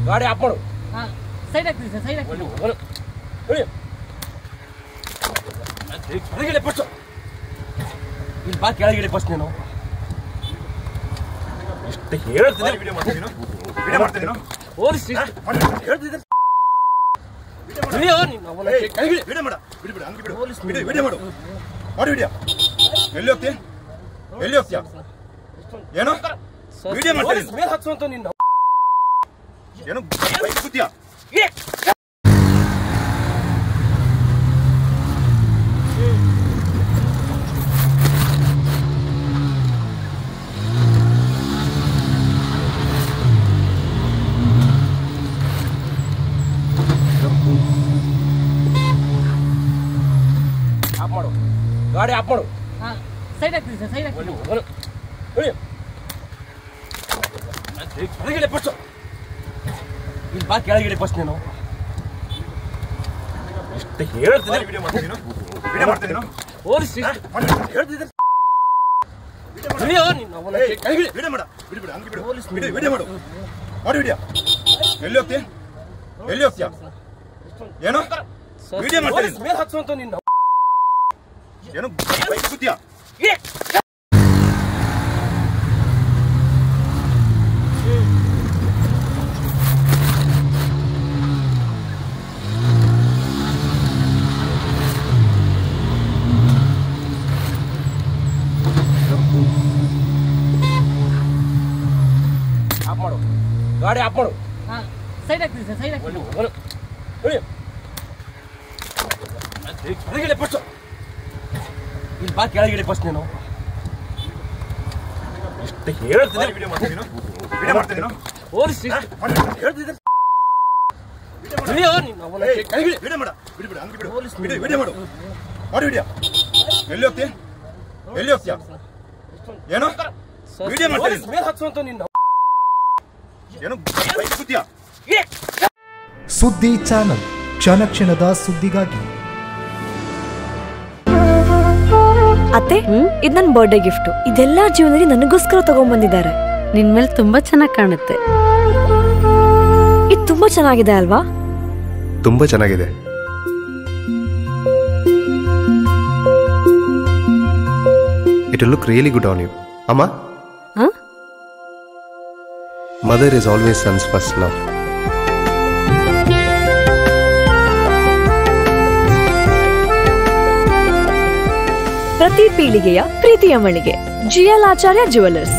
ಗಾಡಿ ಆಫ್ ಮಾಡು. ಸೈಡ್ ಆಗ್ತೀವಿ ಸರ್, ಸೈಡ್ ಆಗ್ತೀವಿ. ಕೆಳಗಿಡೆ ಫಸ್ಟ್. ಇಲ್ಲಿ ಬಾ, ಕೆಳಗಿಡೆ ಫಸ್ಟ್. ನೀನು ಇಷ್ಟು ಹೇಳ್ತೀನಿ. ವಿಡಿಯೋ ಮಾಡ್ತೀನಿ. ಪೊಲೀಸ್ ಹೇಳ್ತಿದ್ದೆ. ವಿಡಿಯೋ ಮಾಡ, ಬಿಡು ಹಂಗೆ ಬಿಡು. ವಿಡಿಯೋ ಮಾಡು, ಮಾಡಿ ವಿಡಿಯೋ. ಎಲ್ಲಿ ಹೋಗ್ತೀಯ? ಏನೋ ವಿಡಿಯೋ ಮಾಡ್ತೀನಿ. ಮೇಲೆ ಹಚ್ಚುವಂತ ನಿನ್ನ ಏನೋ ಕೂತಿಯಾ? ಆಫ್ ಮಾಡು, ಗಾಡಿ ಆಫ್ ಮಾಡು. ಸೈಡ್ ಆಗ್ತೀವಿ ಸರ್, ಸೈಡ್ ಆಗ್ತೀವಿ. ಕೆಳಗಿಡೆ ಫಸ್ಟ್. ಇಲ್ಲಿ ಬಾ, ಕೆಳಗಿಡೆ ಫಸ್ಟ್. ನೀನು ಇಷ್ಟು ಹೇಳ್ತೀನಿ. ವಿಡಿಯೋ ಮಾಡ್ತೀನಿ. ಪೊಲೀಸ್ ಹೇಳ್ತಿದ್ದೆ. ವಿಡಿಯೋ ಮಾಡ, ಬಿಡು ಹಂಗೆ ಬಿಡು. ವಿಡಿಯೋ ಮಾಡು, ಮಾಡಿ ವಿಡಿಯೋ. ಎಲ್ಲಿ ಹೋಗ್ತೀಯ? ಏನೋ ವಿಡಿಯೋ ಮಾಡ್ತೀನಿ. ಮೇಲೆ ಹಚ್ಚುವಂತ ನಿನ್ನ ಏನೋ ಕೂತಿಯಾ? ಆಫ್ ಮಾಡು, ಗಾಡಿ ಆಫ್ ಮಾಡು. ಸೈಡ್ ಆಗ್ತೀವಿ ಸರ್, ಸೈಡ್ ಆಗ್ತೀವಿ. ಕೆಳಗಿಡೆ ಫಸ್ಟ್. ಇಲ್ಲಿ ಬಾ, ಕೆಳಗಿಡೆ ಫಸ್ಟ್. ನೀನು ಇಷ್ಟು ಹೇಳ್ತೀನಿ. ವಿಡಿಯೋ ಮಾಡ್ತೀನಿ. ಪೊಲೀಸ್ ಹೇಳ್ತಿದ್ದೆ. ವಿಡಿಯೋ ಮಾಡ, ಬಿಡು ಹಂಗೆ ಬಿಡು. ವಿಡಿಯೋ ಮಾಡು, ಮಾಡಿ ವಿಡಿಯೋ. ಎಲ್ಲಿ ಹೋಗ್ತೀಯ? ಏನೋ ವಿಡಿಯೋ ಮಾಡ್ತೀನಿ. ಮೇಲೆ ಹಚ್ಚುವಂತ ನಿನ್ನ ಏನೋ ಕೂತಿಯಾ? ಸುದ್ದಿ ಚಾನಲ್, ಕ್ಷಣ ಕ್ಷಣದ ಸುದ್ದಿಗಾಗಿ. ಅತ್ತೆ, ಇದು ನನ್ನ ಬರ್ಡೇ ಗಿಫ್ಟ್. ಇದೆಲ್ಲ ಜೀವನದಲ್ಲಿ ನನಗೋಸ್ಕರ ತಗೊಂಡ್ಬಂದಿದ್ದಾರೆ. ನಿನ್ ಮೇಲೆ ತುಂಬಾ ಚೆನ್ನಾಗಿ ಕಾಣುತ್ತೆ. ಇದು ತುಂಬಾ ಚೆನ್ನಾಗಿದೆ ಅಲ್ವಾ? ತುಂಬಾ ಚೆನ್ನಾಗಿದೆ. It will look really good on you. Amma? Huh? Mother is always son's first love. ಪ್ರತಿ ಪೀಳಿಗೆಯ ಪ್ರೀತಿಯ ಮಳಿಗೆ GL ಆಚಾರ್ಯ ಜ್ಯುವೆಲರ್ಸ್.